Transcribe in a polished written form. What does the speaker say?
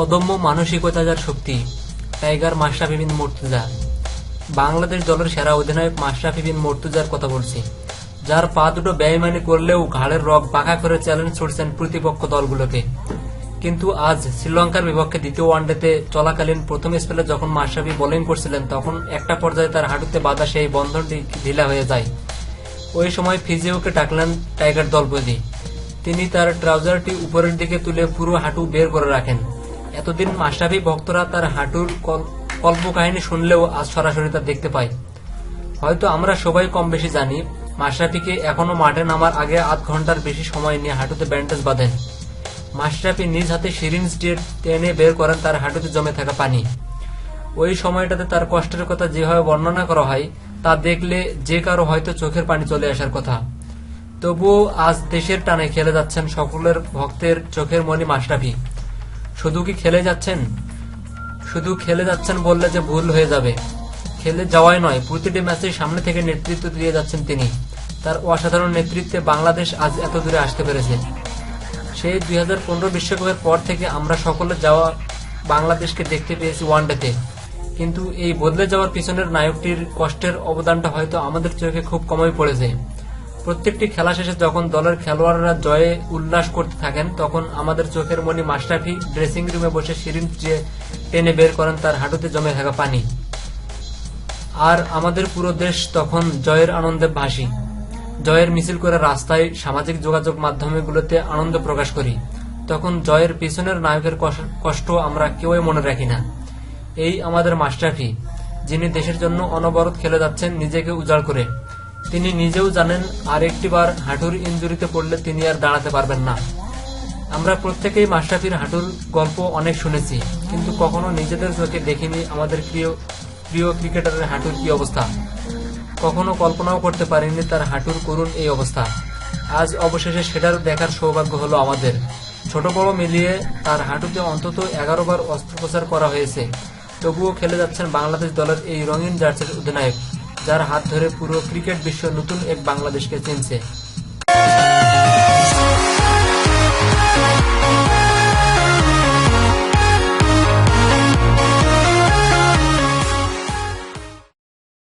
অদম্য মানসিকতা যার শক্তি, টাইগার মাশরাফি বিন মুর্তজা। বাংলাদেশ দলের সেরা অধিনায়ক মাশরাফি বিন মুর্তজার কথা বলছি, যার পা দুটো বেইমানি করলেও ঘাড়ের রগ বাঁকা করে চ্যালেঞ্জ ছুড়ছেন প্রতিপক্ষ দলগুলোকে। কিন্তু আজ শ্রীলঙ্কার বিপক্ষে দ্বিতীয় ওয়ানডেতে চলাকালীন প্রথম স্পেলে যখন মাশরাফি বোলিং করছিলেন, তখন একটা পর্যায়ে তার হাঁটুতে বাঁধা সেই বন্ধনটি ঢিলা হয়ে যায়। ওই সময় ফিজিওকে ডাকলেন টাইগার দলপতি। তিনি তার ট্রাউজারটি উপরের দিকে তুলে পুরো হাঁটু বের করে রাখেন। এতদিন মাশরাফি ভক্তরা তার হাঁটুর কল্পকাহিনী শুনলেও আজ সরাসরি তা দেখতে পায়। হয়তো আমরা সবাই কম বেশি জানি, মাশরাফিকে এখনো মাঠে নামার আগে আধ ঘন্টার বেশি সময় নিয়ে হাঁটুতে ব্যান্ডেজ বাঁধেন। মাশরাফি নিজ হাতে সিরিঞ্জ দিয়ে টেনে বের করেন তার হাঁটুতে জমে থাকা পানি। ওই সময়টাতে তার কষ্টের কথা যেভাবে বর্ণনা করা হয়, তা দেখলে যে কারো হয়তো চোখের পানি চলে আসার কথা। তবুও আজ দেশের টানে খেলে যাচ্ছেন সকলের ভক্তের চোখের মনি মাশরাফি। শুধু খেলে যাচ্ছেন বললে যে ভুল হয়ে যাবে। খেলে যাওয়াই নয়, প্রতিটি ম্যাচে সামনে থেকে নেতৃত্ব দিয়ে যাচ্ছেন তিনি। তার অসাধারণ নেতৃত্বে বাংলাদেশ আজ এত দূরে আসতে পেরেছে। সেই 2015 বিশ্বকাপের পর থেকে আমরা সকলে যাওয়া বাংলাদেশকে দেখতে পেয়েছি ওয়ানডেতে, কিন্তু এই বদলে যাওয়ার পিছনের নায়কটির কষ্টের অবদানটা হয়তো আমাদের চোখে খুব কমই পড়েছে। প্রত্যেকটি খেলা শেষে যখন দলের খেলোয়াড়রা জয়ে উল্লাস করতে থাকেন, তখন আমাদের চোখের মনি মাশরাফি ড্রেসিং রুমে বসে সিরিঞ্জ দিয়ে টেনে বের করেন তার হাঁটুতে জমে থাকা পানি। আর আমাদের পুরো দেশ তখন জয়ের আনন্দে ভাসি। জয়ের মিছিল করে রাস্তায়, সামাজিক যোগাযোগ মাধ্যমগুলোতে আনন্দ প্রকাশ করি। তখন জয়ের পিছনের নায়কের কষ্ট আমরা কেউই মনে রাখি না। এই আমাদের মাশরাফি, যিনি দেশের জন্য অনবরত খেলে যাচ্ছেন নিজেকে উজাড় করে। তিনি নিজেও জানেন আর একটিবার হাঁটুর ইনজুরিতে পড়লে তিনি আর দাঁড়াতে পারবেন না। আমরা প্রত্যেকেই মাশরাফির হাঁটুর গল্প অনেক শুনেছি, কিন্তু কখনো নিজেদের চোখে দেখিনি আমাদের প্রিয় ক্রিকেটারের হাঁটুর কি অবস্থা। কখনো কল্পনাও করতে পারিনি তার হাঁটুর করুণ এই অবস্থা। আজ অবশেষে সেটার দেখার সৌভাগ্য হলো আমাদের। ছোট বড় মিলিয়ে তার হাঁটুতে অন্তত 11 বার অস্ত্রোপচার করা হয়েছে। তবুও খেলে যাচ্ছেন বাংলাদেশ দলের এই রঙিন জার্সির অধিনায়ক, যার হাত ধরে পুরো ক্রিকেট বিশ্ব নতুন এক বাংলাদেশকে চিনছে।